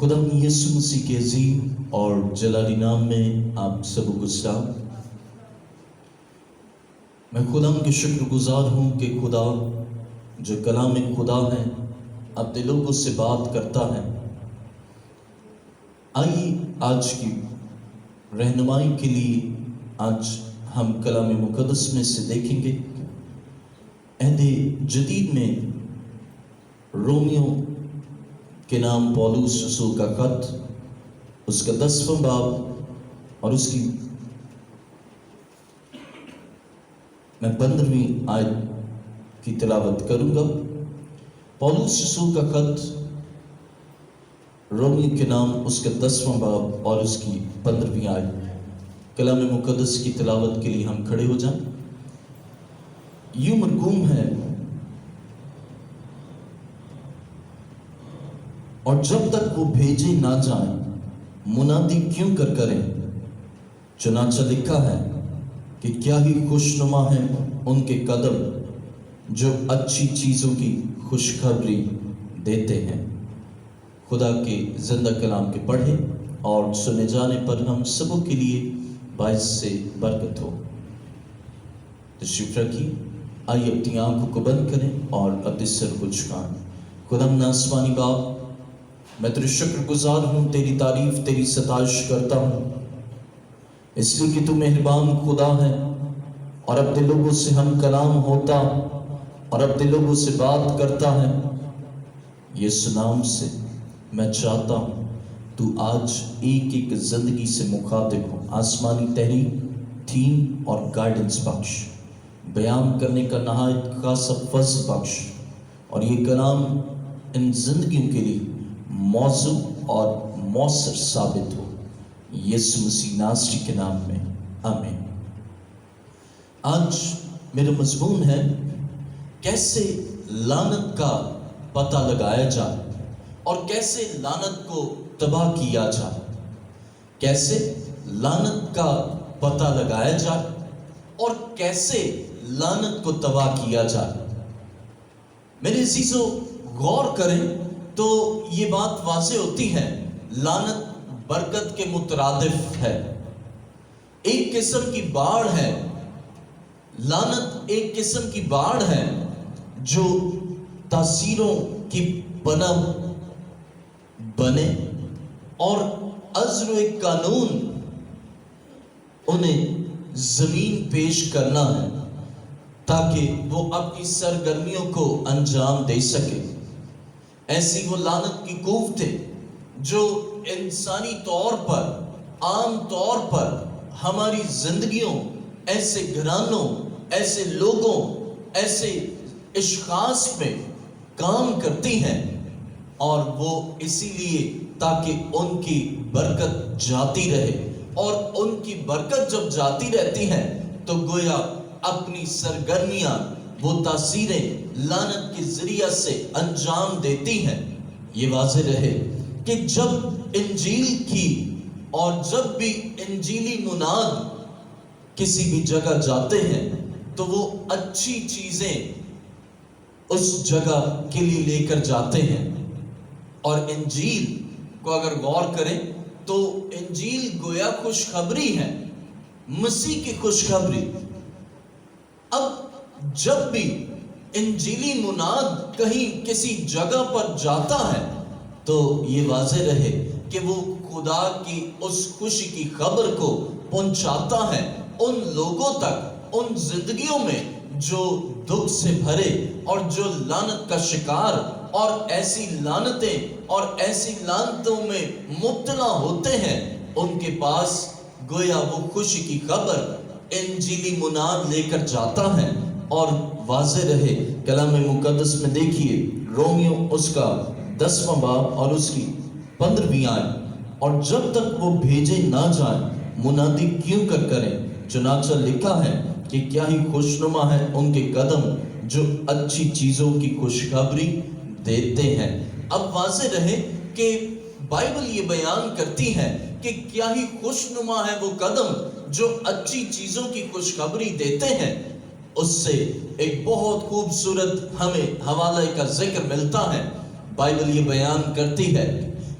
خدا یسوع مسیح کے عظیم اور جلالی نام میں آپ سب کو سلام۔ میں خدا کے شکر گزار ہوں کہ خدا جو کلام خدا ہے اپنے لوگوں سے بات کرتا ہے۔ آئیے آج کی رہنمائی کے لیے آج ہم کلام مقدس میں سے دیکھیں گے۔ عہد جدید میں رومیو کے نام پولس رسول کا خط، اس کا 10واں باب اور اس کی میں 15ویں آیت کی تلاوت کروں گا۔ پولس رسول کا خط رومیو کے نام، اس کا 10واں باب اور اس کی 15ویں آیت۔ کلام مقدس کی تلاوت کے لیے ہم کھڑے ہو جائیں۔ یوں مرغوم ہے، اور جب تک وہ بھیجے نہ جائیں منادی کیوں کر کریں، چنانچہ لکھا ہے کہ کیا ہی خوشنما ہے ان کے قدم جو اچھی چیزوں کی خوشخبری دیتے ہیں۔ خدا کے زندہ کلام کے پڑھے اور سنے جانے پر ہم سبوں کے لیے باعث سے برکت ہو۔ تشریف رکھیے، آئیے اپنی آنکھوں کو بند کریں اور اپنے سر کو جھکائیں۔ خداوند آسمانی باپ، میں تیرے شکر گزار ہوں، تیری تعریف تیری ستائش کرتا ہوں، اس لیے کہ تو مہربان خدا ہے اور اپنے لوگوں سے ہم کلام ہوتا اور اپنے لوگوں سے بات کرتا ہے۔ یسوع نام سے میں چاہتا ہوں تو آج ایک ایک زندگی سے مخاطب ہو، آسمانی تحریک، تھیم اور گائیڈنس بخش، بیان کرنے کا نہایت خاصا فضل بخش، اور یہ کلام ان زندگیوں کے لیے موضوع اور مؤثر ثابت ہو، یسوع مسیح ناصری کے نام میں آمین۔ آج میرا مضمون ہے کیسے لعنت کا پتہ لگایا جائے اور کیسے لعنت کو تباہ کیا جائے۔ کیسے لعنت کا پتہ لگایا جائے اور کیسے لعنت کو تباہ کیا جائے۔ میرے عزیزو، غور کریں تو یہ بات واضح ہوتی ہے، لعنت برکت کے مترادف ہے، ایک قسم کی باڑ ہے۔ لعنت ایک قسم کی باڑ ہے جو تاثیروں کی پناہ بنے اور عذر و ایک قانون انہیں زمین پیش کرنا ہے تاکہ وہ اپنی سرگرمیوں کو انجام دے سکے۔ ایسی وہ لعنت کی قوت ہے جو انسانی طور پر، عام طور پر ہماری زندگیوں، ایسے گھرانوں، ایسے لوگوں، ایسے اشخاص میں کام کرتی ہیں، اور وہ اسی لیے تاکہ ان کی برکت جاتی رہے، اور ان کی برکت جب جاتی رہتی ہے تو گویا اپنی سرگرمیاں، وہ تاثیریں لعنت کے ذریعہ سے انجام دیتی ہیں۔ یہ واضح رہے کہ جب انجیل کی اور جب بھی انجیلی مناد کسی بھی جگہ جاتے ہیں تو وہ اچھی چیزیں اس جگہ کے لیے لے کر جاتے ہیں۔ اور انجیل کو اگر غور کریں تو انجیل گویا خوشخبری ہے، مسیح کی خوشخبری۔ اب جب بھی انجیلی مناد کہیں کسی جگہ پر جاتا ہے تو یہ واضح رہے کہ وہ خدا کی اس خوشی کی خبر کو پہنچاتا ہے ان لوگوں تک، ان زندگیوں میں جو دکھ سے بھرے اور جو لعنت کا شکار اور ایسی لعنتیں اور ایسی لعنتوں میں مبتلا ہوتے ہیں، ان کے پاس گویا وہ خوشی کی خبر انجیلی مناد لے کر جاتا ہے۔ اور واضح رہے کلام مقدس میں دیکھیے، رومیو اس کا 10واں باب اور اس کی 15ویں آیت، اور جب تک وہ بھیجے نہ جائیں منادی کیوں کر کریں، چنانچہ لکھا ہے کہ کیا ہی خوشنما ہے ان کے قدم جو اچھی چیزوں کی خوشخبری دیتے ہیں۔ اب واضح رہے کہ بائبل یہ بیان کرتی ہے کہ کیا ہی خوشنما ہے وہ قدم جو اچھی چیزوں کی خوشخبری دیتے ہیں۔ اس سے ایک بہت خوبصورت ہمیں حوالے کا ذکر ملتا ہے بائبل یہ بیان کرتی ہے،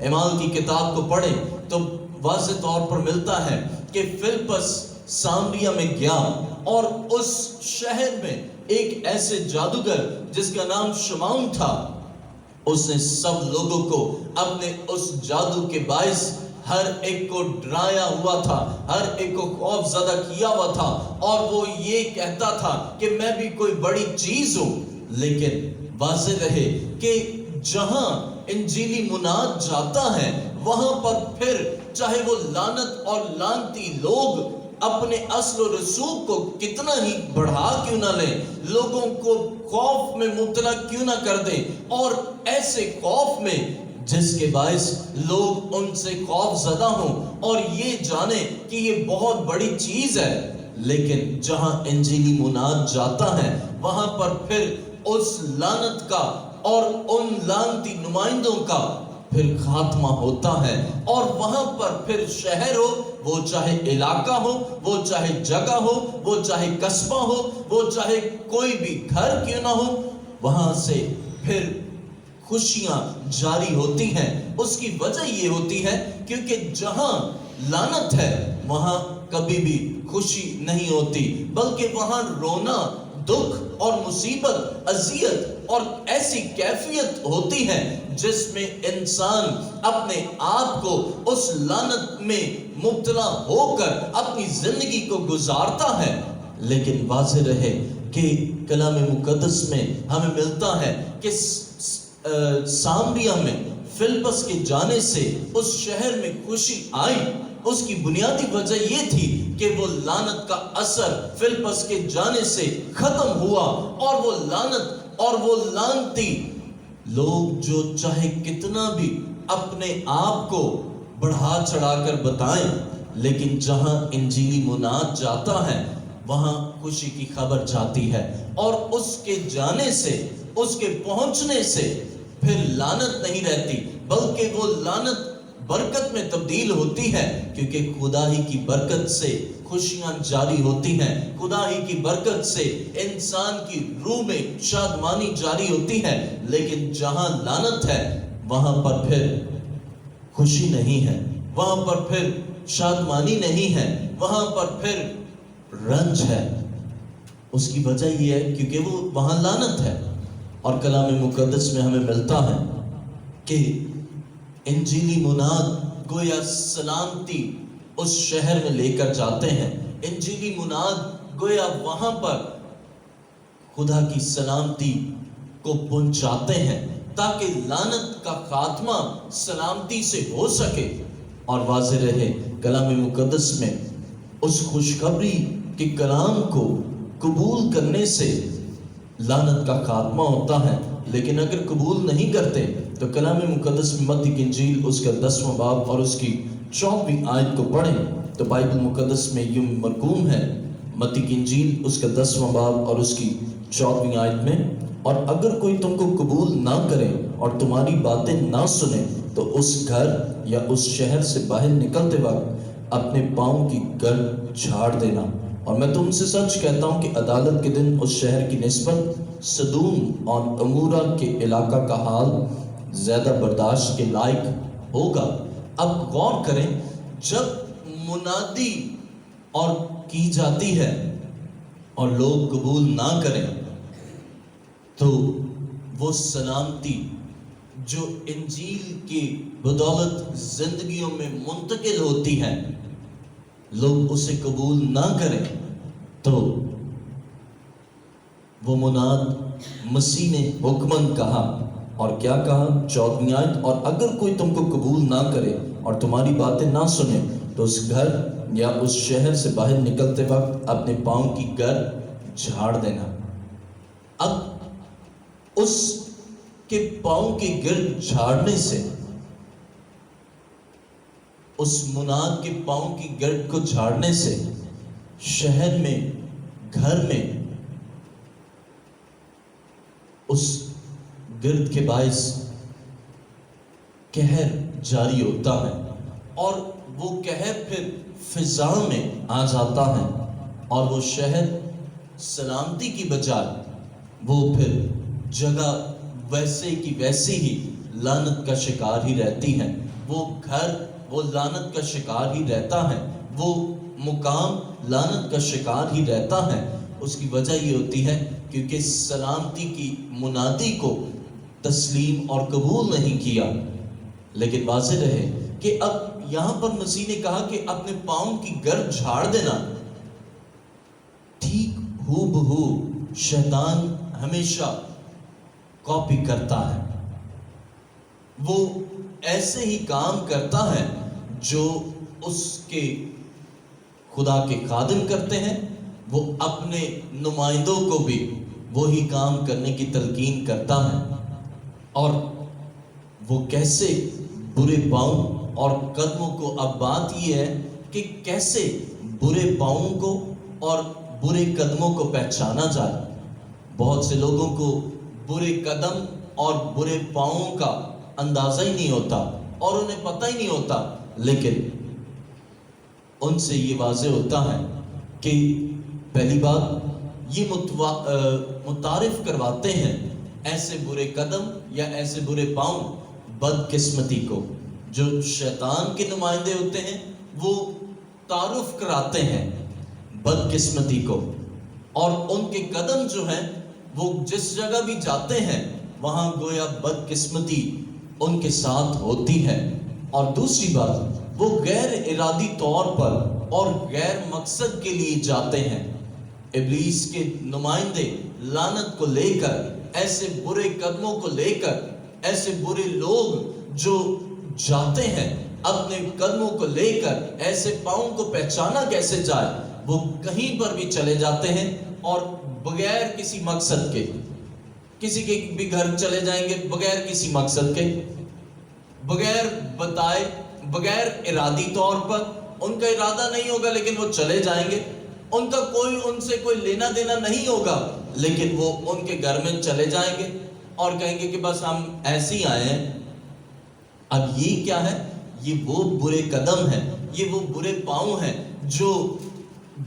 اعمال کی کتاب کو پڑھیں تو واضح طور پر ملتا ہے کہ فلپس سامریہ میں گیا اور اس شہر میں ایک ایسے جادوگر جس کا نام شمعون تھا، اس نے سب لوگوں کو اپنے اس جادو کے باعث ہر ایک کو ڈرایا ہوا تھا، ہر ایک کو خوف زدہ کیا ہوا تھا، اور وہ یہ کہتا تھا کہ میں بھی کوئی بڑی چیز ہوں۔ لیکن واضح رہے کہ جہاں انجیلی مناد جاتا ہے وہاں پر پھر چاہے وہ لعنت اور لعنتی لوگ اپنے اصل و رسوخ کو کتنا ہی بڑھا کیوں نہ لیں، لوگوں کو خوف میں مبتلا کیوں نہ کر دیں، اور ایسے خوف میں جس کے باعث لوگ ان سے خوف زدہ ہوں اور یہ جانیں کہ یہ بہت بڑی چیز ہے، لیکن جہاں انجیلی مناد جاتا ہے وہاں پر پھر اس لعنت کا اور ان لعنتی نمائندوں کا پھر خاتمہ ہوتا ہے، اور وہاں پر پھر شہر ہو، وہ چاہے علاقہ ہو، وہ چاہے جگہ ہو، وہ چاہے قصبہ ہو، وہ چاہے کوئی بھی گھر کیوں نہ ہو، وہاں سے پھر خوشیاں جاری ہوتی ہیں۔ اس کی وجہ یہ ہوتی ہے کیونکہ جہاں لعنت ہے وہاں کبھی بھی خوشی نہیں ہوتی، بلکہ وہاں رونا، دکھ اور مصیبت، اذیت اور ایسی کیفیت ہوتی ہے جس میں انسان اپنے آپ کو اس لعنت میں مبتلا ہو کر اپنی زندگی کو گزارتا ہے۔ لیکن واضح رہے کہ کلام مقدس میں ہمیں ملتا ہے کہ سامریہ میں فلپس کے جانے سے اس شہر میں خوشی آئی۔ اس کی بنیادی وجہ یہ تھی کہ وہ لعنت کا اثر فلپس کے جانے سے ختم ہوا، اور وہ لعنت اور وہ لعنتی لوگ جو چاہے کتنا بھی اپنے آپ کو بڑھا چڑھا کر بتائیں، لیکن جہاں انجیلی مناد جاتا ہے وہاں خوشی کی خبر جاتی ہے، اور اس کے جانے سے، اس کے پہنچنے سے پھر لعنت نہیں رہتی، بلکہ وہ لعنت برکت میں تبدیل ہوتی ہے، کیونکہ خدا ہی کی برکت سے خوشیاں جاری ہوتی ہیں، خدا ہی کی برکت سے انسان کی روح میں شادمانی جاری ہوتی ہے۔ لیکن جہاں لعنت ہے وہاں پر پھر خوشی نہیں ہے، وہاں پر پھر شادمانی نہیں ہے، وہاں پر پھر رنج ہے۔ اس کی وجہ یہ ہے کیونکہ وہ وہاں لعنت ہے۔ اور کلام مقدس میں ہمیں ملتا ہے کہ انجیلی مناد گویا سلامتی اس شہر میں لے کر جاتے ہیں، انجیلی مناد گویا وہاں پر خدا کی سلامتی کو پہنچاتے ہیں تاکہ لعنت کا خاتمہ سلامتی سے ہو سکے۔ اور واضح رہے کلام مقدس میں اس خوشخبری کے کلام کو قبول کرنے سے لعنت کا خاتمہ ہوتا ہے، لیکن اگر قبول نہیں کرتے تو کلام مقدس میں متی کی انجیل اس کا 10واں باب اور اس کی 14ویں آیت کو پڑھیں تو بائبل مقدس میں یوں مرقوم ہے، متی کی انجیل اس کا 10واں باب اور اس کی 14ویں آیت میں، اور اگر کوئی تم کو قبول نہ کرے اور تمہاری باتیں نہ سنے تو اس گھر یا اس شہر سے باہر نکلتے وقت اپنے پاؤں کی گرد جھاڑ دینا۔ اور میں تم سے سچ کہتا ہوں کہ عدالت کے دن اس شہر کی نسبت سدوم اور عمورہ کے علاقہ کا حال زیادہ برداشت کے لائق ہوگا۔ اب غور کریں، جب منادی اور کی جاتی ہے اور لوگ قبول نہ کریں تو وہ سلامتی جو انجیل کی بدولت زندگیوں میں منتقل ہوتی ہے، لوگ اسے قبول نہ کریں تو وہ مناد مسیح نے حکمن کہا، اور کیا کہا؟ 14ویں آیت، اور اگر کوئی تم کو قبول نہ کرے اور تمہاری باتیں نہ سنے تو اس گھر یا اس شہر سے باہر نکلتے وقت اپنے پاؤں کی گرد جھاڑ دینا۔ اب اس کے پاؤں کی گرد جھاڑنے سے، اس مناد کے پاؤں کی گرد کو جھاڑنے سے شہر میں، گھر میں اس گرد کے باعث قہر جاری ہوتا ہے، اور وہ قہر پھر فضا میں آ جاتا ہے، اور وہ شہر سلامتی کی بجائے وہ پھر جگہ ویسے کی ویسی ہی لعنت کا شکار ہی رہتی ہیں، وہ گھر وہ لعنت کا شکار ہی رہتا ہے، وہ مقام لعنت کا شکار ہی رہتا ہے۔ اس کی وجہ یہ ہوتی ہے کیونکہ سلامتی کی منادی کو تسلیم اور قبول نہیں کیا۔ لیکن واضح رہے کہ اب یہاں پر مسیح نے کہا کہ اپنے پاؤں کی گرد جھاڑ دینا، ٹھیک ہو بہو شیطان ہمیشہ کاپی کرتا ہے، وہ ایسے ہی کام کرتا ہے جو اس کے خدا کے خادم کرتے ہیں، وہ اپنے نمائندوں کو بھی وہی کام کرنے کی تلقین کرتا ہے۔ اور وہ کیسے برے پاؤں اور قدموں کو، اب بات یہ ہے کہ کیسے برے پاؤں کو اور برے قدموں کو پہچانا جائے۔ بہت سے لوگوں کو برے قدم اور برے پاؤں کا اندازہ ہی نہیں ہوتا اور انہیں پتہ ہی نہیں ہوتا، لیکن ان سے یہ واضح ہوتا ہے کہ پہلی بات یہ متعارف کرواتے ہیں ایسے برے قدم یا ایسے برے پاؤں بدقسمتی کو۔ جو شیطان کے نمائندے ہوتے ہیں وہ تعارف کراتے ہیں بدقسمتی کو، اور ان کے قدم جو ہیں وہ جس جگہ بھی جاتے ہیں وہاں گویا بدقسمتی ان کے ساتھ ہوتی ہے۔ اور دوسری بات، وہ غیر ارادی طور پر اور غیر مقصد کے لیے جاتے ہیں۔ ابلیس کے نمائندے لعنت کو لے کر، ایسے برے قدموں کو لے کر، ایسے برے لوگ جو جاتے ہیں اپنے قدموں کو لے کر، ایسے پاؤں کو پہچانا کیسے جائے، وہ کہیں پر بھی چلے جاتے ہیں اور بغیر کسی مقصد کے، کسی کے بھی گھر چلے جائیں گے بغیر کسی مقصد کے، بغیر بتائے، بغیر ارادی طور پر، ان کا ارادہ نہیں ہوگا لیکن وہ چلے جائیں گے، ان کا ان سے کوئی لینا دینا نہیں ہوگا لیکن وہ ان کے گھر میں چلے جائیں گے اور کہیں گے کہ بس ہم ایسے ہی آئے ہیں۔ اب یہ کیا ہے؟ یہ وہ برے قدم ہیں، یہ وہ برے پاؤں ہیں جو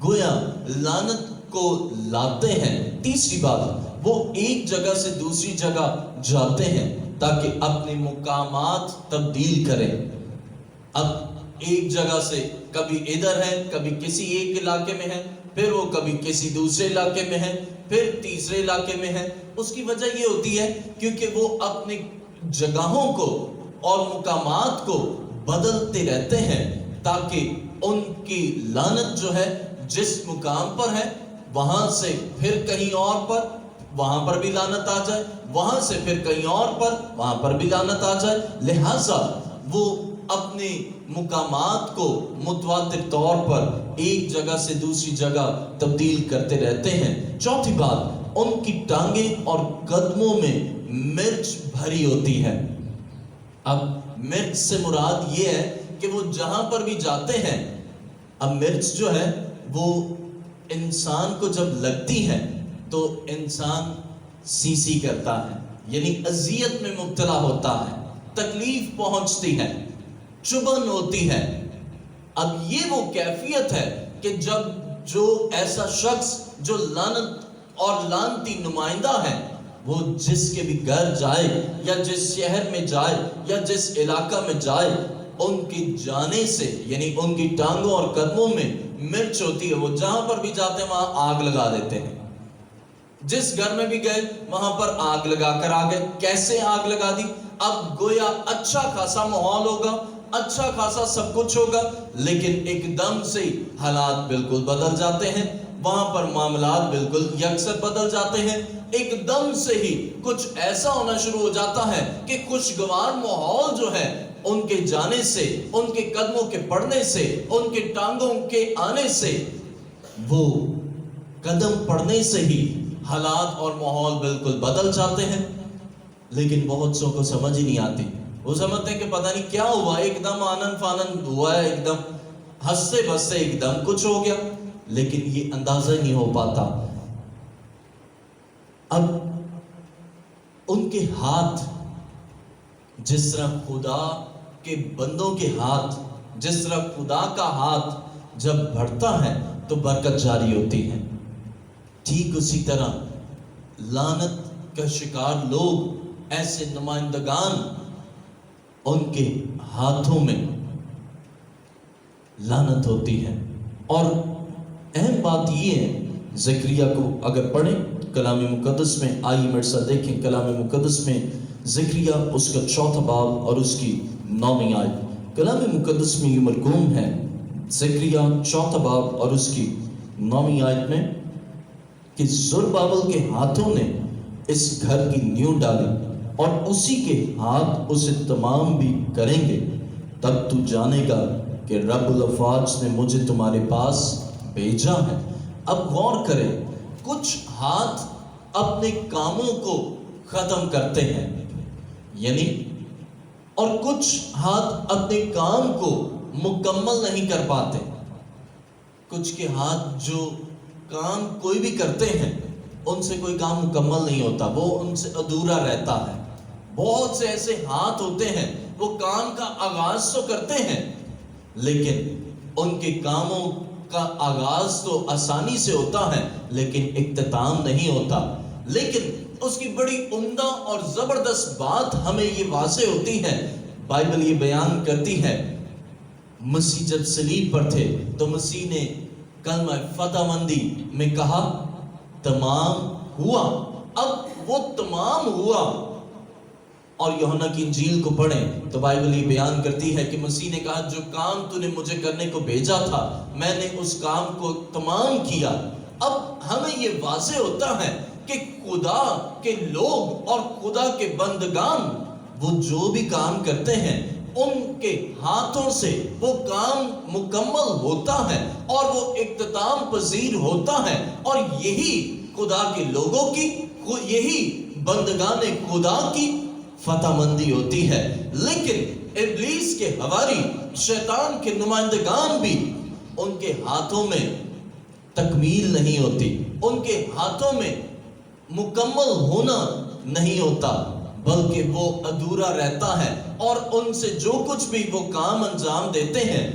گویا لعنت کو لاتے ہیں۔ تیسری بات، وہ ایک جگہ سے دوسری جگہ جاتے ہیں تاکہ اپنے مقامات تبدیل کریں۔ اب ایک جگہ سے کبھی ادھر ہے، کبھی کسی ایک علاقے میں ہے، پھر وہ کبھی کسی دوسرے علاقے میں ہے، پھر تیسرے علاقے میں ہے۔ اس کی وجہ یہ ہوتی ہے کیونکہ وہ اپنی جگہوں کو اور مقامات کو بدلتے رہتے ہیں تاکہ ان کی لعنت جو ہے جس مقام پر ہے وہاں سے پھر کہیں اور پر، وہاں پر بھی لعنت آ جائے، وہاں سے پھر کہیں اور پر، وہاں پر بھی لعنت آ جائے۔ لہٰذا وہ اپنے مقامات کو متواتر طور پر ایک جگہ سے دوسری جگہ تبدیل کرتے رہتے ہیں۔ چوتھی بات، ان کی ٹانگیں اور قدموں میں مرچ بھری ہوتی ہے۔ اب مرچ سے مراد یہ ہے کہ وہ جہاں پر بھی جاتے ہیں، اب مرچ جو ہے وہ انسان کو جب لگتی ہے تو انسان سی کرتا ہے، یعنی اذیت میں مبتلا ہوتا ہے، تکلیف پہنچتی ہے، چبھن ہوتی ہے۔ اب یہ وہ کیفیت ہے کہ جب جو ایسا شخص جو لعنت اور لعنتی نمائندہ ہے، وہ جس کے بھی گھر جائے یا جس شہر میں جائے یا جس علاقہ میں جائے، ان کی جانے سے یعنی ان کی ٹانگوں اور قدموں میں مرچ ہوتی ہے۔ وہ جہاں پر بھی جاتے ہیں وہاں آگ لگا دیتے ہیں۔ جس گھر میں بھی گئے وہاں پر آگ لگا کر آ گئے۔ کیسے آگ لگا دی؟ اب گویا اچھا خاصا ماحول ہوگا، اچھا خاصا سب کچھ ہوگا، لیکن ایک دم سے حالات بالکل بدل جاتے ہیں، وہاں پر معاملات بالکل یکسر بدل جاتے ہیں۔ ایک دم سے ہی کچھ ایسا ہونا شروع ہو جاتا ہے کہ خوشگوار ماحول جو ہے ان کے جانے سے، ان کے قدموں کے پڑنے سے، ان کے ٹانگوں کے آنے سے، وہ قدم پڑنے سے ہی حالات اور ماحول بالکل بدل جاتے ہیں۔ لیکن بہت سو کو سمجھ ہی نہیں آتی، وہ سمجھتے ہیں کہ پتہ نہیں کیا ہوا، ایک دم آنن فانن ہوا ہے، ایک دم ہنستے بستے ایک دم کچھ ہو گیا، لیکن یہ اندازہ ہی نہیں ہو پاتا۔ اب ان کے ہاتھ جس طرح خدا کے بندوں کے ہاتھ، جس طرح خدا کا ہاتھ جب بڑھتا ہے تو برکت جاری ہوتی ہے، ٹھیک اسی طرح لعنت کا شکار لوگ، ایسے نمائندگان ان کے ہاتھوں میں لعنت ہوتی ہے۔ اور اہم بات یہ ہے، زکریا کو اگر پڑھیں کلام مقدس میں، آئیے میرے ساتھ دیکھیں کلام مقدس میں زکریا اس کا 4 باب اور اس کی 9 آیت۔ کلام مقدس میں یہ مرقوم ہے زکریا 4 باب اور اس کی 9 آیت میں کہ زربابل کے ہاتھوں نے اس گھر کی نیو ڈالی اور اسی کے ہاتھ اسے تمام بھی کریں گے، تب تو جانے گا کہ رب الافواج نے مجھے تمہارے پاس بھیجا ہے۔ اب غور کریں، کچھ ہاتھ اپنے کاموں کو ختم کرتے ہیں، یعنی اور کچھ ہاتھ اپنے کام کو مکمل نہیں کر پاتے۔ کچھ کے ہاتھ جو کام کوئی بھی کرتے ہیں ان سے کوئی کام مکمل نہیں ہوتا، وہ ان سے ادھورا رہتا ہے۔ بہت سے ایسے ہاتھ ہوتے ہیں وہ کام کا آغاز تو کرتے ہیں لیکن ان کے کاموں کا آغاز تو آسانی سے ہوتا ہے لیکن اختتام نہیں ہوتا۔ لیکن اس کی بڑی عمدہ اور زبردست بات ہمیں یہ واضح ہوتی ہے، بائبل یہ بیان کرتی ہے، مسیح جب صلیب پر تھے تو مسیح نے کلمہ فتح مندی میں کہا تمام ہوا۔ اب وہ تمام ہوا، اور یوحنا کی انجیل کو پڑھیں تو بائبل یہ بیان کرتی ہے کہ مسیح نے کہا جو کام تو نے مجھے کرنے کو بھیجا تھا میں نے اس کام کو تمام کیا۔ اب ہمیں یہ واضح ہوتا ہے کہ خدا کے لوگ اور خدا کے بندگان وہ جو بھی کام کرتے ہیں ان کے ہاتھوں سے وہ کام مکمل ہوتا ہے اور وہ اختتام پذیر ہوتا ہے، اور یہی خدا کے لوگوں کی، یہی بندگان خدا کی فتح مندی ہوتی ہے۔ لیکن ابلیس کے حواری، شیطان کے نمائندگان بھی ان کے ہاتھوں میں تکمیل نہیں ہوتی، ان کے ہاتھوں میں مکمل ہونا نہیں ہوتا، بلکہ وہ ادھورا رہتا ہے، اور ان سے جو کچھ بھی وہ کام انجام دیتے ہیں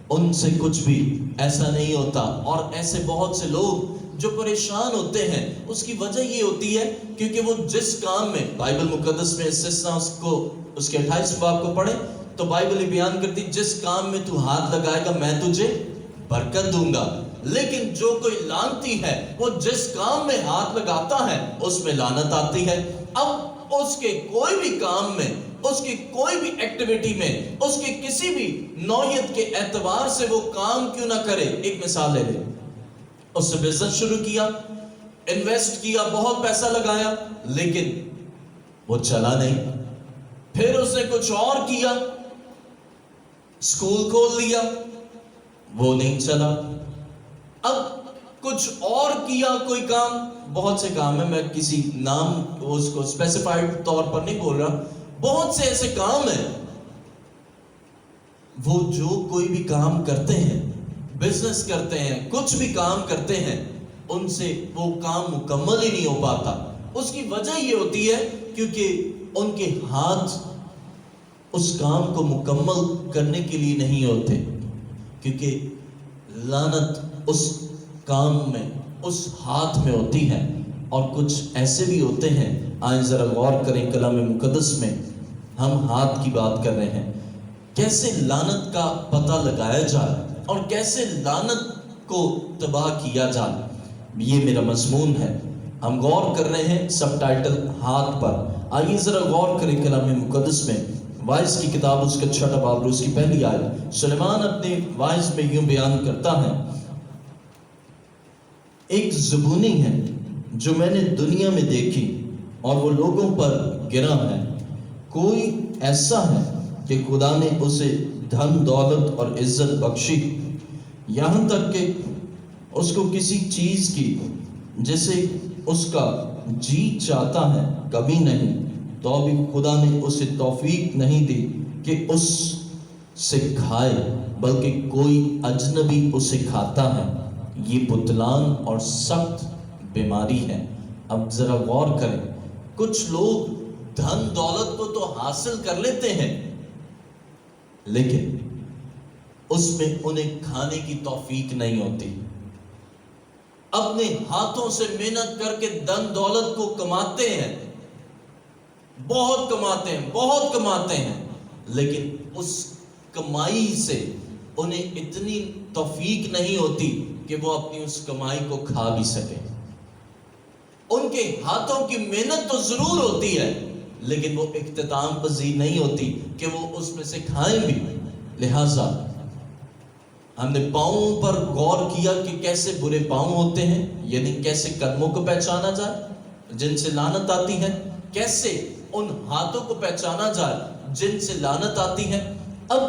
ان سے کچھ بھی ایسا نہیں ہوتا۔ اور ایسے بہت سے لوگ جو پریشان ہوتے ہیں اس کی وجہ یہ ہوتی ہے کیونکہ وہ جس کام میں، بائبل مقدس میں استثنا اس کے 28 باب کو پڑھیں تو بائبل یہ بیان کرتی جس کام میں تو ہاتھ لگائے گا میں تجھے برکت دوں گا، لیکن جو کوئی لعنتی ہے وہ جس کام میں ہاتھ لگاتا ہے اس میں لعنت آتی ہے۔ اب اس کے کوئی بھی کام میں، اس کی کوئی بھی ایکٹیویٹی میں، اس کے کسی بھی نوعیت کے اعتبار سے وہ کام کیوں نہ کرے، ایک مثال لے لیں، اس سے بزنس شروع کیا، انویسٹ کیا، بہت پیسہ لگایا لیکن وہ چلا نہیں، پھر اس نے کچھ اور کیا، اسکول کھول لیا، وہ نہیں چلا، اب کچھ اور کیا کوئی کام، بہت سے کام ہیں، میں کسی نام اس کو اسپیسیفائڈ طور پر نہیں بول رہا، بہت سے ایسے کام ہیں، وہ جو کوئی بھی کام کرتے ہیں، بزنس کرتے ہیں، کچھ بھی کام کرتے ہیں، ان سے وہ کام مکمل ہی نہیں ہو پاتا۔ اس کی وجہ یہ ہوتی ہے کیونکہ ان کے ہاتھ اس کام کو مکمل کرنے کے لیے نہیں ہوتے، کیونکہ لعنت اس کام میں، اس ہاتھ میں ہوتی ہے۔ اور کچھ ایسے بھی ہوتے ہیں، آئیں ذرا غور کریں کلام مقدس میں، ہم ہاتھ کی بات کر رہے ہیں، کیسے لعنت کا پتہ لگایا جائے اور کیسے لعنت کو تباہ کیا جائے، یہ میرا مضمون ہے۔ ہم غور کر رہے ہیں سب ٹائٹل ہاتھ پر۔ آئیے ذرا غور کریں کلام مقدس میں، وائز کی کتاب اس کا 6 باب اس کی پہلی آیت، سلیمان اپنے وائز میں یوں بیان کرتا ہے، ایک زبونی ہے جو میں نے دنیا میں دیکھی اور وہ لوگوں پر گرا ہے، کوئی ایسا ہے کہ خدا نے اسے دھن دولت اور عزت بخشی، یہاں تک کہ اس کو کسی چیز کی جسے اس کا جی چاہتا ہے کمی نہیں، تو بھی خدا نے اسے توفیق نہیں دی کہ اس سے کھائے، بلکہ کوئی اجنبی اسے کھاتا ہے، یہ بطلان اور سخت بیماری ہے۔ اب ذرا غور کریں، کچھ لوگ دھن دولت کو تو حاصل کر لیتے ہیں لیکن اس میں انہیں کھانے کی توفیق نہیں ہوتی، اپنے ہاتھوں سے محنت کر کے دھن دولت کو کماتے ہیں، بہت کماتے ہیں، بہت کماتے ہیں، لیکن اس کمائی سے انہیں اتنی توفیق نہیں ہوتی کہ وہ اپنی اس کمائی کو کھا بھی سکے. ان کے ہاتھوں کی محنت تو ضرور ہوتی ہے لیکن وہ اختتام پذیر نہیں ہوتی کہ وہ اس میں سے کھائیں بھی. لہذا ہم نے پاؤں پر غور کیا کہ کیسے برے پاؤں ہوتے ہیں، یعنی کیسے قدموں کو پہچانا جائے جن سے لعنت آتی ہے، کیسے ان ہاتھوں کو پہچانا جائے جن سے لعنت آتی ہے. اب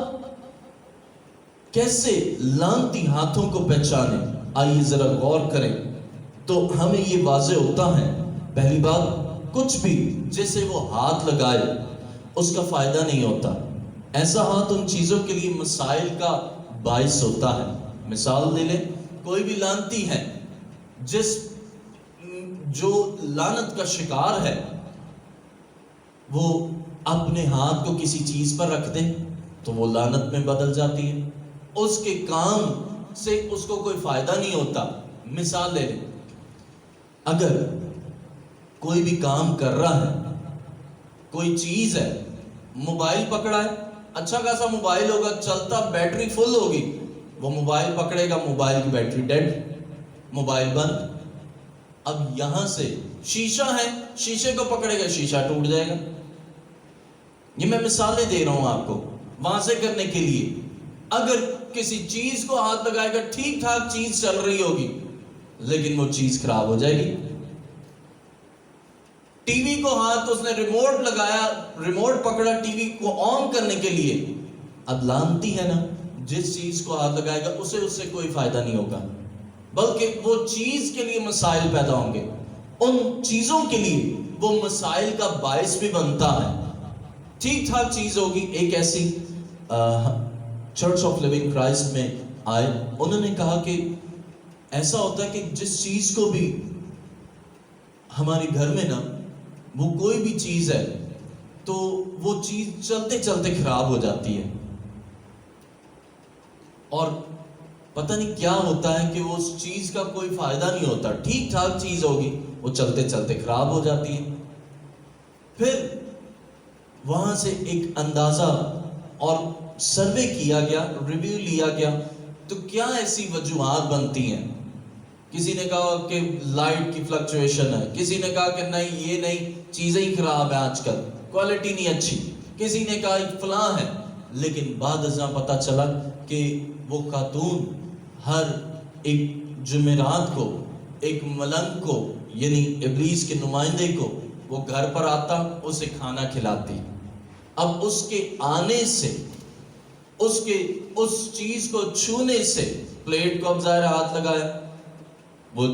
کیسے لعنتی ہاتھوں کو پہچانے، آئیے ذرا غور کریں تو ہمیں یہ واضح ہوتا ہے. پہلی بات، کچھ بھی جسے وہ ہاتھ لگائے اس کا فائدہ نہیں ہوتا. ایسا ہاتھ ان چیزوں کے لیے مسائل کا باعث ہوتا ہے. مثال لے لیں، کوئی بھی لعنتی ہے جو لعنت کا شکار ہے، وہ اپنے ہاتھ کو کسی چیز پر رکھ دے تو وہ لعنت میں بدل جاتی ہے. اس کے کام سے اس کو کوئی فائدہ نہیں ہوتا. مثال لے لیں، اگر کوئی بھی کام کر رہا ہے، کوئی چیز ہے، موبائل پکڑا ہے، اچھا خاصا موبائل ہوگا، چلتا، بیٹری فل ہوگی، وہ موبائل پکڑے گا، موبائل کی بیٹری ڈیڈ، موبائل بند. اب یہاں سے شیشہ ہے، شیشے کو پکڑے گا، شیشہ ٹوٹ جائے گا. یہ میں مثالیں دے رہا ہوں آپ کو واضح کرنے کے لیے. اگر کسی چیز کو ہاتھ لگائے گا، ٹھیک ٹھاک چیز چل رہی ہوگی لیکن وہ چیز خراب ہو جائے گی. ٹی وی کو ہاتھ، اس نے ریموٹ لگایا، ریموٹ پکڑا ٹی وی کو آن کرنے کے لیے. اب لعنتی ہے نا، جس چیز کو ہاتھ لگائے گا اس سے کوئی فائدہ نہیں ہوگا بلکہ وہ چیز کے لیے مسائل پیدا ہوں گے. ان چیزوں کے لیے وہ مسائل کا باعث بھی بنتا ہے. ٹھیک ٹھاک چیز ہوگی. ایک ایسی چرچ آف لیونگ کرائسٹ میں آئے، انہوں نے کہا کہ ایسا ہوتا ہے کہ جس چیز کو بھی ہمارے گھر میں نا، وہ کوئی بھی چیز ہے تو وہ چیز چلتے چلتے خراب ہو جاتی ہے، اور پتہ نہیں کیا ہوتا ہے کہ وہ اس چیز کا کوئی فائدہ نہیں ہوتا. ٹھیک ٹھاک چیز ہوگی، وہ چلتے چلتے خراب ہو جاتی ہے. پھر وہاں سے ایک اندازہ اور سروے کیا گیا، ریویو لیا گیا، تو کیا ایسی وجوہات بنتی ہیں. کسی نے کہا کہ لائٹ کی فلکچویشن ہے، کسی نے کہا کہ نہیں، یہ نہیں، چیزیں ہی خراب ہیں، آج کل کوالٹی نہیں اچھی، کسی نے کہا فلاں ہے. لیکن بعد ازاں پتہ چلا کہ وہ خاتون ہر ایک جمعرات کو ایک ملنگ کو، یعنی ابلیس کے نمائندے کو، وہ گھر پر آتا، اسے کھانا کھلاتی. اب اس کے آنے سے، اس چیز کو چھونے سے، پلیٹ کو اب ظاہر ہاتھ لگایا، وہ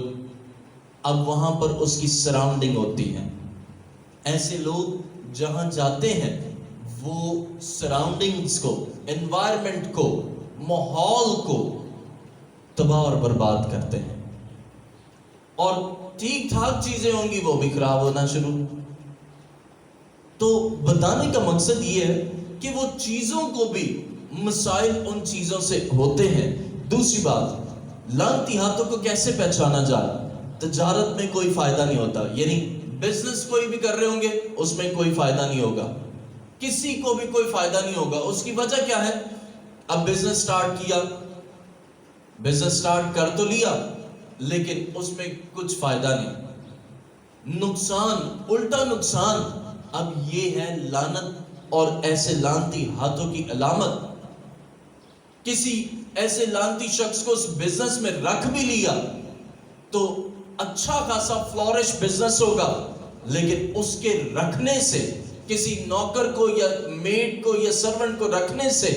اب وہاں پر اس کی سراؤنڈنگ ہوتی ہے. ایسے لوگ جہاں جاتے ہیں وہ سراؤنڈنگز کو، انوائرمنٹ کو، ماحول کو تباہ اور برباد کرتے ہیں، اور ٹھیک ٹھاک چیزیں ہوں گی وہ بھی خراب ہونا شروع. تو بتانے کا مقصد یہ ہے کہ وہ چیزوں کو بھی مسائل ان چیزوں سے ہوتے ہیں. دوسری بات، لعنتی ہاتھوں کو کیسے پہچانا جائے. تجارت میں کوئی فائدہ نہیں ہوتا، یعنی بزنس کوئی بھی کر رہے ہوں گے اس میں کوئی فائدہ نہیں ہوگا، کسی کو بھی کوئی فائدہ نہیں ہوگا. اس کی وجہ کیا ہے؟ اب بزنس سٹارٹ کیا، بزنس سٹارٹ کر تو لیا لیکن اس میں کچھ فائدہ نہیں، نقصان، الٹا نقصان. اب یہ ہے لعنت اور ایسے لعنتی ہاتھوں کی علامت. کسی ایسے لعنتی شخص کو اس بزنس میں رکھ بھی لیا تو اچھا خاصا فلورش بزنس ہوگا، لیکن اس کے رکھنے سے، کسی نوکر کو یا میڈ کو یا سرونٹ کو رکھنے سے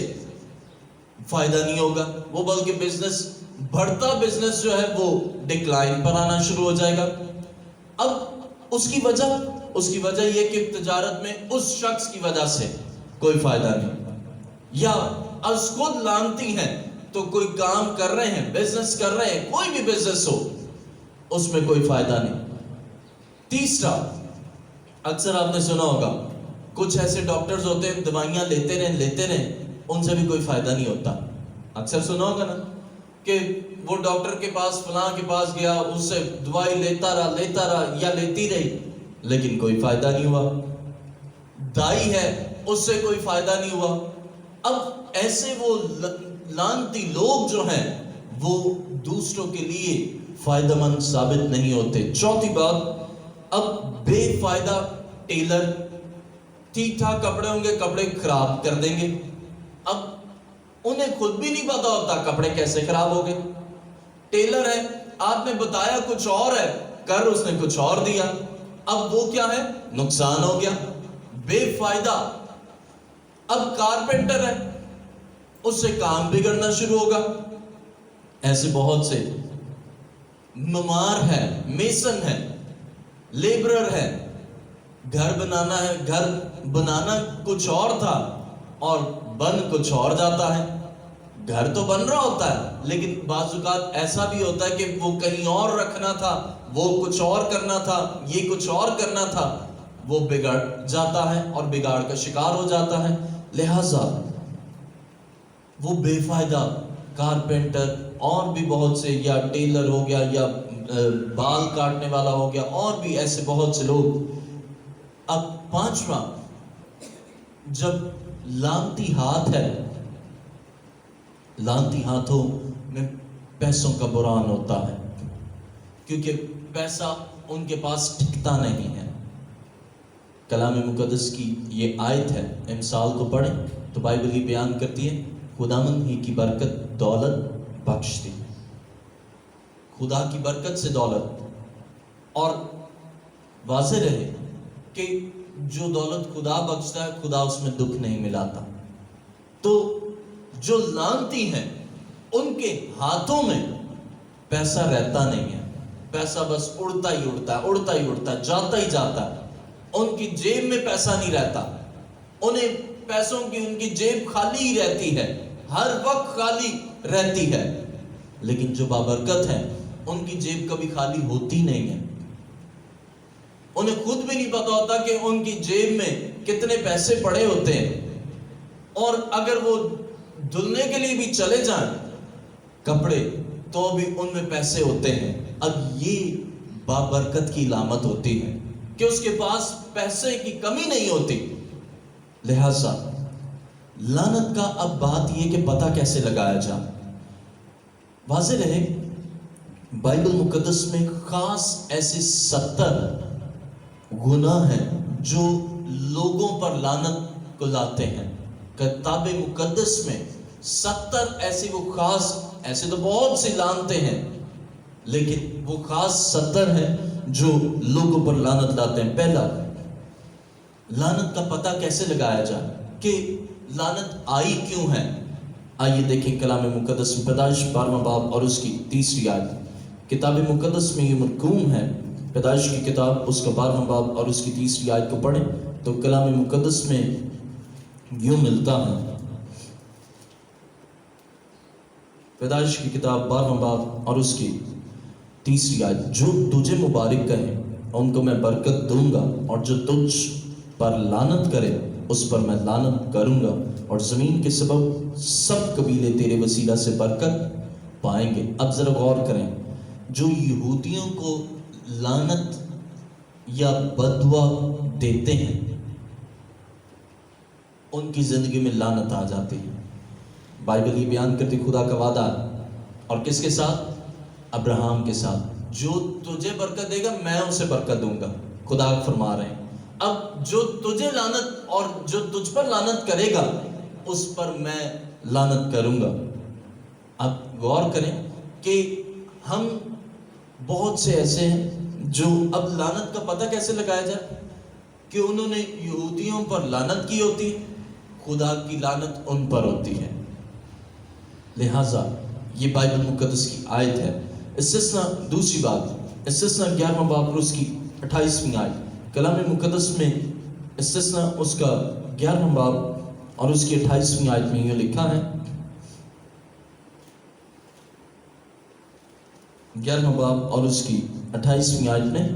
فائدہ نہیں ہوگا. وہ بلکہ بزنس، بڑھتا بزنس جو ہے وہ ڈکلائن پر آنا شروع ہو جائے گا. اب اس کی وجہ یہ کہ تجارت میں اس شخص کی وجہ سے کوئی فائدہ نہیں، یا از خود لعنتی ہیں تو کوئی کام کر رہے ہیں، بزنس کر رہے ہیں، کوئی بھی بزنس ہو اس میں کوئی فائدہ نہیں. تیسرا، اکثر آپ نے سنا ہوگا کچھ ایسے ڈاکٹرز ہوتے ہیں دوائیاں لیتے رہیں ان سے بھی کوئی فائدہ نہیں ہوتا. اکثر سنا ہوگا نا کہ وہ ڈاکٹر کے پاس، فلاں کے پاس گیا، اس سے دوائی لیتا رہا یا لیتی رہی لیکن کوئی فائدہ نہیں ہوا. دائی ہے، اس سے کوئی فائدہ نہیں ہوا. اب ایسے وہ لعنتی لوگ جو ہیں وہ دوسروں کے لیے فائدہ مند ثابت نہیں ہوتے. چوتھی بات، اب بے فائدہ ٹیلر ٹھیک ٹھاک کپڑے ہوں گے، کپڑے خراب کر دیں گے. اب انہیں خود بھی نہیں پتا ہوتا کپڑے کیسے خراب ہو گئے. ٹیلر ہے، آپ نے بتایا کچھ اور ہے، کر اس نے کچھ اور دیا، اب وہ کیا ہے؟ نقصان ہو گیا، بے فائدہ. اب کارپینٹر ہے، اس سے کام بگڑنا شروع ہوگا. ایسے بہت سے. معمار ہے، میسن ہے، لیبرر ہے، گھر بنانا ہے، گھر بنانا کچھ اور تھا اور بن کچھ اور جاتا ہے. گھر تو بن رہا ہوتا ہے لیکن بعض اوقات ایسا بھی ہوتا ہے کہ وہ کہیں اور رکھنا تھا، وہ کچھ اور کرنا تھا، یہ کچھ اور کرنا تھا، وہ بگڑ جاتا ہے اور بگاڑ کا شکار ہو جاتا ہے. لہذا وہ بے فائدہ کارپینٹر اور بھی بہت سے، یا ٹیلر ہو گیا، یا بال کاٹنے والا ہو گیا، اور بھی ایسے بہت سے لوگ. اب پانچواں، جب لعنتی ہاتھ ہے، لعنتی ہاتھوں میں پیسوں کا بحران ہوتا ہے، کیونکہ پیسہ ان کے پاس ٹکتا نہیں ہے. کلام مقدس کی یہ آیت ہے، امثال کو پڑھیں تو بائبل یہ بیان کرتی ہے خداوند ہی کی برکت دولت بخشتی. خدا کی برکت سے دولت. اور واضح رہے کہ جو دولت خدا بخشتا ہے، خدا اس میں دکھ نہیں ملاتا. تو جو لعنتی ہیں ان کے ہاتھوں میں پیسہ رہتا نہیں ہے، پیسہ بس اڑتا ہی اڑتا ہے، اڑتا ہی اڑتا ہے، جاتا ہی جاتا ہے. ان کی جیب میں پیسہ نہیں رہتا، انہیں پیسوں کی، ان کی جیب خالی ہی رہتی ہے، ہر وقت خالی رہتی ہے. لیکن جو بابرکت ہیں ان کی جیب کبھی خالی ہوتی نہیں ہے. انہیں خود بھی نہیں پتا ہوتا کہ ان کی جیب میں کتنے پیسے پڑے ہوتے ہیں. اور اگر وہ دھلنے کے لیے بھی چلے جائیں کپڑے تو بھی ان میں پیسے ہوتے ہیں. اب یہ بابرکت کی علامت ہوتی ہے کہ اس کے پاس پیسے کی کمی نہیں ہوتی. لہذا لعنت کا اب بات یہ کہ پتہ کیسے لگایا جائے. واضح رہے بائبل مقدس میں خاص ایسے 70 گناہ ہیں جو لوگوں پر لعنت کو لاتے ہیں. کتاب مقدس میں 70 ایسے وہ خاص، ایسے تو بہت سے لعنتیں ہیں لیکن وہ خاص 70 ہیں جو لوگوں پر لعنت لاتے ہیں. پہلا، لعنت کا پتہ کیسے لگایا جائے کہ لعنت آئی کیوں ہے. آئیے دیکھیں کلام مقدس میں پیدائش 12واں باب اور اس کی 3 آیت. کتاب مقدس میں یہ مرقوم ہے، پیدائش کی کتاب اس کا 12واں باب اور اس کی 3 آیت کو پڑھیں تو کلام مقدس میں یوں ملتا ہے. پیدائش کی کتاب 12واں باب اور اس کی 3 آیت. جو تجھے مبارک کہیں ان کو میں برکت دوں گا، اور جو تجھ پر لعنت کرے اس پر میں لعنت کروں گا، اور زمین کے سبب سب قبیلے تیرے وسیلہ سے برکت پائیں گے. اب ذرا غور کریں، جو یہودیوں کو لعنت یا بددعا دیتے ہیں ان کی زندگی میں لعنت آ جاتی ہے. بائبل یہ بیان کرتی خدا کا وعدہ ہے، اور کس کے ساتھ؟ ابراہم کے ساتھ. جو تجھے برکت دے گا میں اسے برکت دوں گا. خدا فرما رہے ہیں اب جو تجھے لعنت اور جو تجھ پر لعنت کرے گا اس پر میں لعنت کروں گا. اب غور کریں کہ ہم بہت سے ایسے ہیں جو اب لعنت کا پتہ کیسے لگایا جائے کہ انہوں نے یہودیوں پر لعنت کی ہوتی، خدا کی لعنت ان پر ہوتی ہے. لہٰذا یہ بائبل مقدس کی آیت ہے. استثنا دوسری بات، استثنا 11واں باب اور اس کی 28ویں آیت. کلام مقدس میں استثنا اس کا 11واں باب اور اس کی 28ویں آیت میں یہ لکھا ہے، 11واں باب اور اس کی 28ویں آیت میں،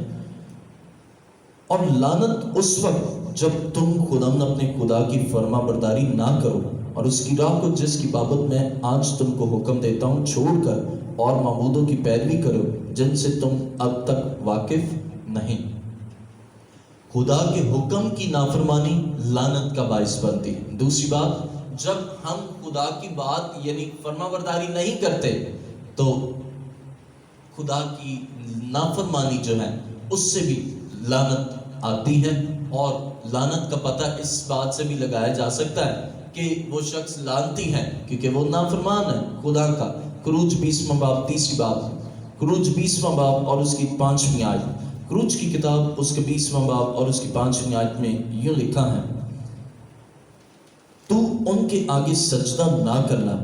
اور لعنت اس وقت جب تم خداوند اپنے خدا کی فرما برداری نہ کرو اور اس کی راہ کو جس کی بابت میں آج تم کو حکم دیتا ہوں چھوڑ کر اور معبودوں کی پیروی کرو جن سے تم اب تک واقف نہیں. خدا کے حکم کی نافرمانی لعنت کا باعث بنتی ہے. دوسری بات، جب ہم خدا کی بات یعنی فرما برداری نہیں کرتے تو خدا کی نافرمانی جو ہے اس سے بھی لعنت آتی ہے. اور لعنت کا پتہ اس بات سے بھی لگایا جا سکتا ہے کہ وہ شخص لعنتی ہے کیونکہ وہ نافرمان ہے خدا کا. خروج 20واں باب تیسری بات، خروج 20واں باب اور اس کی 5ویں آیت. خروج کی کتاب اس کے 20واں باب اور اس کی 5ویں آیت میں یوں لکھا ہے، تو ان کے آگے سجدہ نہ کرنا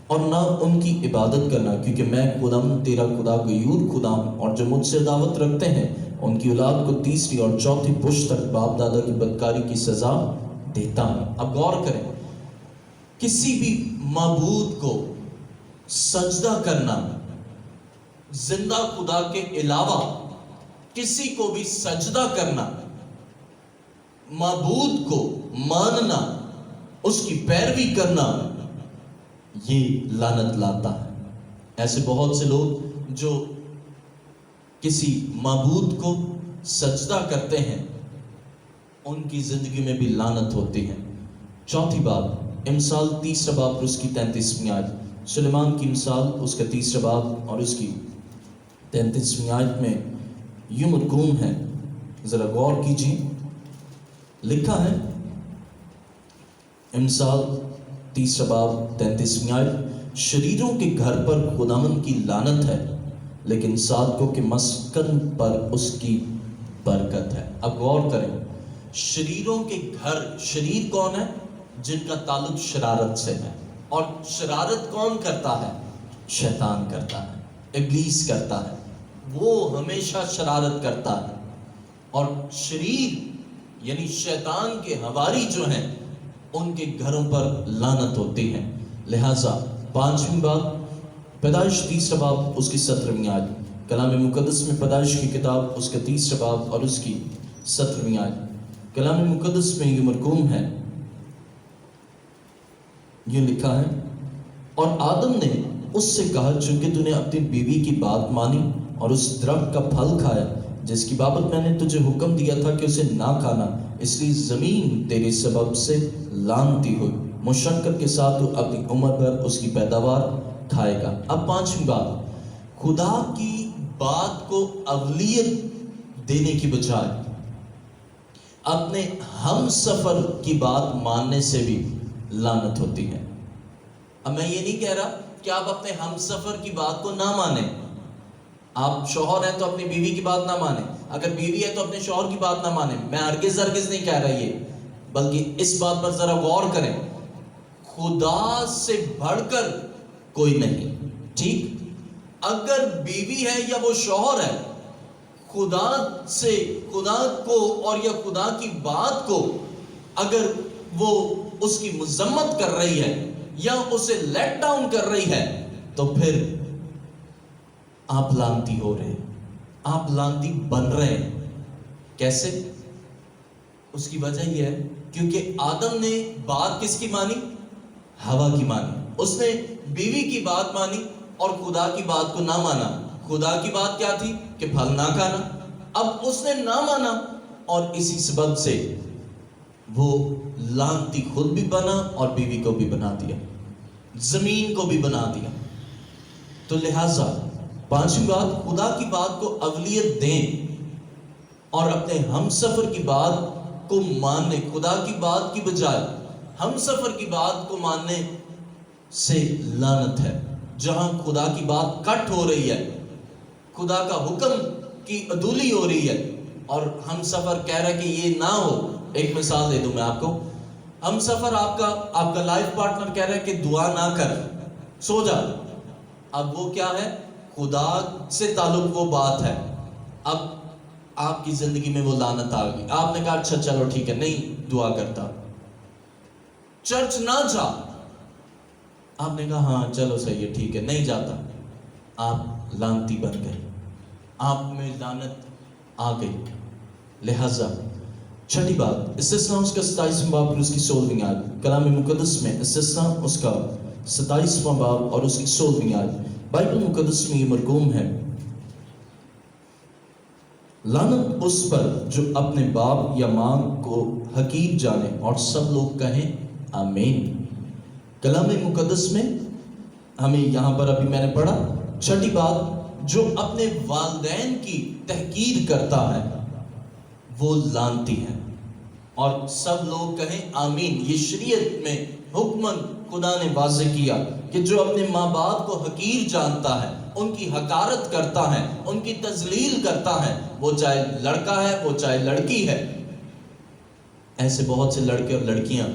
اور نہ ان کی عبادت کرنا، کیونکہ میں خداوند تیرا خدا غیور خدا ہوں، اور جو مجھ سے دعوت رکھتے ہیں ان کی اولاد کو تیسری اور چوتھی پشت تک باپ دادا کی بدکاری کی سزا دیتا ہوں. اب غور کریں، کسی بھی معبود کو سجدہ کرنا، زندہ خدا کے علاوہ کسی کو بھی سجدہ کرنا، معبود کو ماننا، اس کی پیروی کرنا، یہ لعنت لاتا ہے. ایسے بہت سے لوگ جو کسی معبود کو سجدہ کرتے ہیں ان کی زندگی میں بھی لعنت ہوتی ہے. چوتھی بات، امثال 3 باب اور اس کی 33ویں آیت. سلیمان کی مثال اس کا 3 باب اور اس کی 33ویں آیت میں یوں مرقوم ہے، ذرا غور کیجیے. لکھا ہے امثال 3 باب 33ویں آیت، شریروں کے گھر پر خداوند کی لعنت ہے لیکن صادقوں کے مسکن پر اس کی برکت ہے. اب غور کریں، شریروں کے گھر، شریر کون ہے؟ جن کا تعلق شرارت سے ہے. اور شرارت کون کرتا ہے؟ شیطان کرتا ہے، ابلیس کرتا ہے. وہ ہمیشہ شرارت کرتا ہے. اور شریر یعنی شیطان کے حواری جو ہیں ان کے گھروں پر لعنت ہوتی ہے. لہٰذا 5ویں بات، پیدائش 3 باب اس کی 17ویں آیت. کلام مقدس میں پیدائش کی کتاب اس کا 3 باب اور اس کی 17ویں آیت. کلام مقدس میں یہ مرقوم ہے، یہ لکھا ہے، اور آدم نے اس سے کہا چونکہ تو نے اپنی بیوی کی بات مانی اور اس درخت کا پھل کھایا جس کی بابت میں نے تجھے حکم دیا تھا کہ اسے نہ کھانا، اس لیے زمین تیرے سبب سے لعنتی ہوئی، مشقت کے ساتھ تو اپنی عمر پر اس کی پیداوار کھائے گا. اب 5ویں بات، خدا کی بات کو اولویت دینے کی بجائے اپنے ہم سفر کی بات ماننے سے بھی لعنت ہوتی ہے. اب میں یہ نہیں کہہ رہا کہ آپ اپنے ہم سفر کی بات کو نہ مانیں. آپ شوہر ہیں تو اپنی بیوی کی بات نہ مانیں، اگر بیوی ہے تو اپنے شوہر کی بات نہ مانیں. میں ہرگز نہیں کہہ رہا یہ، بلکہ اس بات پر ذرا غور کریں، خدا سے بڑھ کر کوئی نہیں. ٹھیک، اگر بیوی ہے یا وہ شوہر ہے، خدا سے، خدا کو اور یا خدا کی بات کو اگر وہ اس کی مذمت کر رہی ہے یا اسے لیٹ ڈاؤن کر رہی ہے تو پھر آپ لعنتی ہو رہے ہیں، آپ لعنتی بن رہے ہیں. کیسے؟ اس کی وجہ یہ ہے کیونکہ آدم نے بات کس کی مانی؟ ہوا کی مانی. اس نے بیوی کی بات مانی اور خدا کی بات کو نہ مانا. خدا کی بات کیا تھی؟ کہ پھل نہ کھانا. اب اس نے نہ مانا اور اسی سبب سے وہ لعنتی خود بھی بنا اور بیوی کو بھی بنا دیا، زمین کو بھی بنا دیا. تو لہٰذا 5ویں بات، خدا کی بات کو اولویت دیں اور اپنے ہم سفر کی بات کو ماننے، خدا کی بات کی بجائے ہم سفر کی بات کو ماننے سے لعنت ہے. جہاں خدا کی بات کٹ ہو رہی ہے، خدا کا حکم کی عدولی ہو رہی ہے اور ہم سفر کہہ رہا ہے کہ یہ نہ ہو. ایک مثال دے دوں میں آپ کو، ہم سفر آپ کا لائف پارٹنر کہہ رہا ہے کہ دعا نہ کر، سو جا. اب وہ کیا ہے؟ خدا سے تعلق وہ بات ہے. اب آپ کی زندگی میں وہ لعنت آ گئی. آپ نے کہا اچھا چلو ٹھیک ہے، نہیں دعا کرتا. چرچ نہ جا، آپ نے کہا ہاں چلو صحیح ہے ٹھیک ہے، نہیں جاتا. آپ لعنتی بن گئے، آپ میں لعنت آ گئی. لہذا چھٹی بات، استثناء اس کا 27واں باب اور اس کی 16ویں آیت. کلام مقدس میں استثناء اس کا 27واں باب اور اس کی 16ویں آیت. بائبل مقدس میں یہ مرقوم ہے، لعنت اس پر جو اپنے باپ یا ماں کو حقیر جانے، اور سب لوگ کہیں آمین۔ کلام مقدس میں ہمیں یہاں پر ابھی میں نے پڑھا، چھٹی بات، جو اپنے والدین کی تحقیر کرتا ہے وہ لعنتی ہے، اور سب لوگ کہیں آمین۔ یہ شریعت میں حکمن خدا نے واضح کیا کہ جو اپنے ماں باپ کو حقیر جانتا ہے، ان کی حقارت کرتا ہے، ان کی تذلیل کرتا ہے، وہ چاہے لڑکا ہے، وہ چاہے لڑکی ہے۔ ایسے بہت سے لڑکے اور لڑکیاں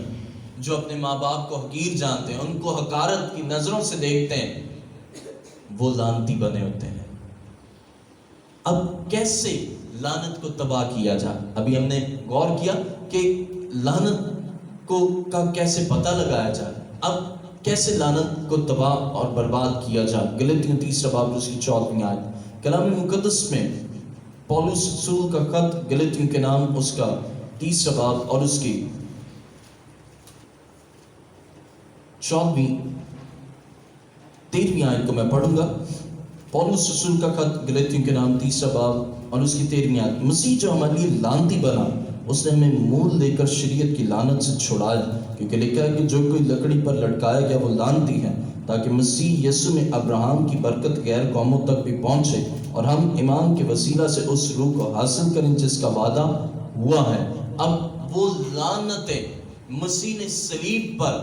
جو اپنے ماں باپ کو حقیر جانتے ہیں، ان کو حقارت کی نظروں سے دیکھتے ہیں، وہ لعنتی بنے ہوتے ہیں۔ اب کیسے لعنت کو تباہ کیا جائے؟ ابھی ہم نے غور کیا کہ لعنت کا کیسے پتہ لگایا جائے۔ اب کیسے لعنت کو تباہ اور برباد کیا جائے؟ گلتیوں 3 باب اس کی 14 آیت، کلام مقدس میں پولس رسول کا خط گلتیوں کے نام اس کا 3 باب اور اس کی 13 آیت کو میں پڑھوں گا۔ پولس رسول کا خط گلتیوں کے نام 3 باب اور اس کی 13 آیت، مسیح جو ہمارے لیے لعنتی بنا، اس نے ہمیں مول دے کر شریعت کی لعنت سے چھڑایا، کیونکہ لکھا ہے کہ جو کوئی لکڑی پر لٹکایا گیا وہ لعنتی ہے، تاکہ مسیح یسوع میں ابراہیم کی برکت غیر قوموں تک بھی پہنچے، اور ہم ایمان کے وسیلہ سے اس روح کو حاصل کریں جس کا وعدہ ہوا ہے۔ اب وہ لعنتیں مسیح نے صلیب پر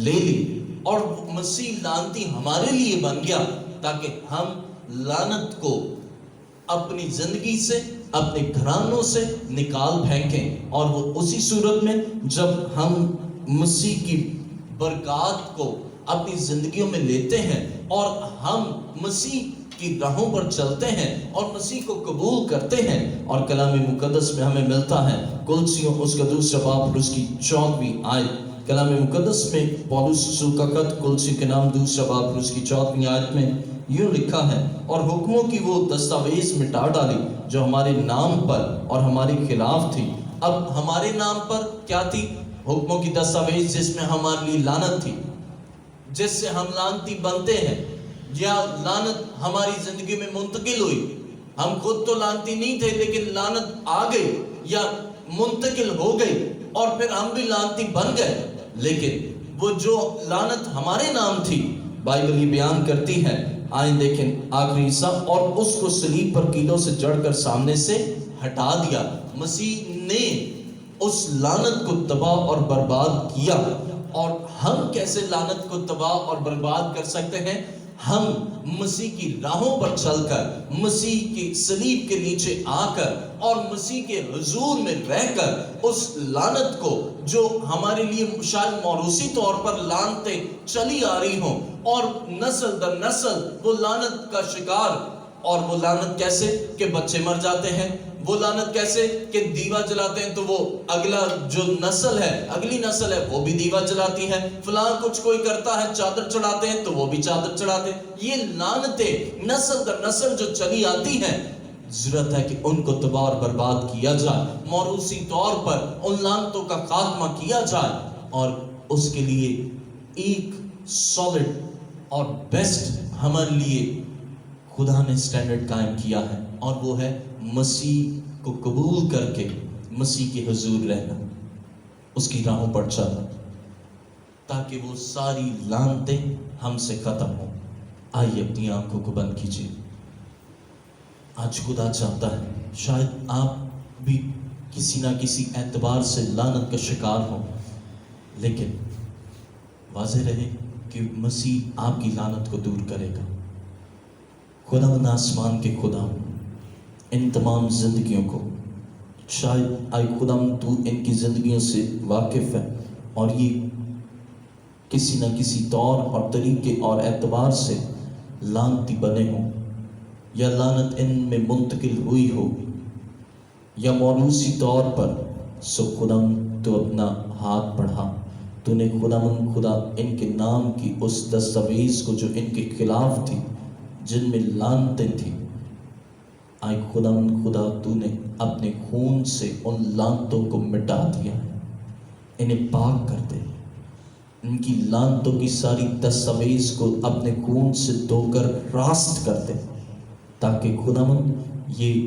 لے لی، اور مسیح لعنتی ہمارے لیے بن گیا، تاکہ ہم لعنت کو اپنی زندگی سے، اپنے گھرانوں سے نکال پھینکیں، اور وہ اسی صورت میں جب ہم مسیح کی برکات کو اپنی زندگیوں میں لیتے ہیں اور ہم مسیح کی راہوں پر چلتے ہیں اور مسیح کو قبول کرتے ہیں، اور کلام مقدس میں ہمیں ملتا ہے کولسیوں اس کا 2 باب اور اس کی 14 آیت، کلام مقدس میں پولس رسول کا خط کولسیوں کے نام 2 باب اور اس کی 14 آیت میں یوں لکھا ہے، اور حکموں کی وہ دستاویز مٹا ڈالی جو ہمارے نام پر اور ہمارے خلاف تھی۔ اب ہمارے نام پر کیا تھی؟ حکموں کی دستاویز، جس میں ہمارے لیے لعنت تھی، جس سے ہم لعنتی بنتے ہیں، یا لعنت ہماری زندگی میں منتقل ہوئی۔ ہم خود تو لعنتی نہیں تھے، لیکن لعنت آ گئی یا منتقل ہو گئی، اور پھر ہم بھی لعنتی بن گئے۔ لیکن وہ جو لعنت ہمارے نام تھی، بائبل یہ بیان کرتی ہے، آئیں دیکھیں آخری حصہ، اور اس کو صلیب پر کیلوں سے جڑ کر سامنے سے ہٹا دیا۔ مسیح نے اس لعنت کو تباہ اور برباد کیا۔ اور ہم کیسے لعنت کو تباہ اور برباد کر سکتے ہیں؟ ہم مسیح کی راہوں پر چل کر، مسیح کی صلیب کے نیچے آ کر اور مسیح کے حضور میں رہ کر اس لعنت کو جو ہمارے لیے شاید موروثی طور پر لعنتیں چلی آ رہی ہوں، اور نسل در نسل وہ لعنت کا شکار، اور وہ لعنت کیسے کہ بچے مر جاتے ہیں، وہ لعنت کیسے کہ دیوا جلاتے ہیں تو وہ اگلا جو نسل ہے، اگلی نسل ہے، وہ بھی دیوا جلاتی ہے، فلاں کچھ کوئی کرتا ہے، چادر چڑھاتے ہیں تو وہ بھی چادر چڑھاتے ہیں۔ یہ لعنتیں نسل در نسل جو چلی آتی ہیں، ضرورت ہے کہ ان کو تباہ اور برباد کیا جائے، موروثی طور پر ان لعنتوں کا خاتمہ کیا جائے، اور اس کے لیے ایک سالڈ اور بیسٹ ہمارے لیے خدا نے سٹینڈرڈ قائم کیا ہے، اور وہ ہے مسیح کو قبول کر کے مسیح کے حضور رہنا، اس کی راہوں پر چلنا، تاکہ وہ ساری لعنتیں ہم سے ختم ہوں۔ آئیے اپنی آنکھوں کو بند کیجیے۔ آج خدا چاہتا ہے، شاید آپ بھی کسی نہ کسی اعتبار سے لعنت کا شکار ہو، لیکن واضح رہے کہ مسیح آپ کی لعنت کو دور کرے گا۔ خداوند آسمان کے خدا ان تمام زندگیوں کو، شاید آئی خداوند تو ان کی زندگیوں سے واقف ہے، اور یہ کسی نہ کسی طور اور طریقے اور اعتبار سے لعنتی بنے ہوں، یا لعنت ان میں منتقل ہوئی ہو، یا موروثی طور پر، سو خداوند تو اپنا ہاتھ بڑھا، تو نے خداوند خدا ان کے نام کی اس دستاویز کو جو ان کے خلاف تھی، جن میں لعنتیں تھیں، آئے خداوند خدا تو نے اپنے خون سے ان لعنتوں کو مٹا دیا ہے، انہیں پاک کر دے، ان کی لعنتوں کی ساری دستاویز کو اپنے خون سے دھو کر راست کر دے، تاکہ خداوند یہ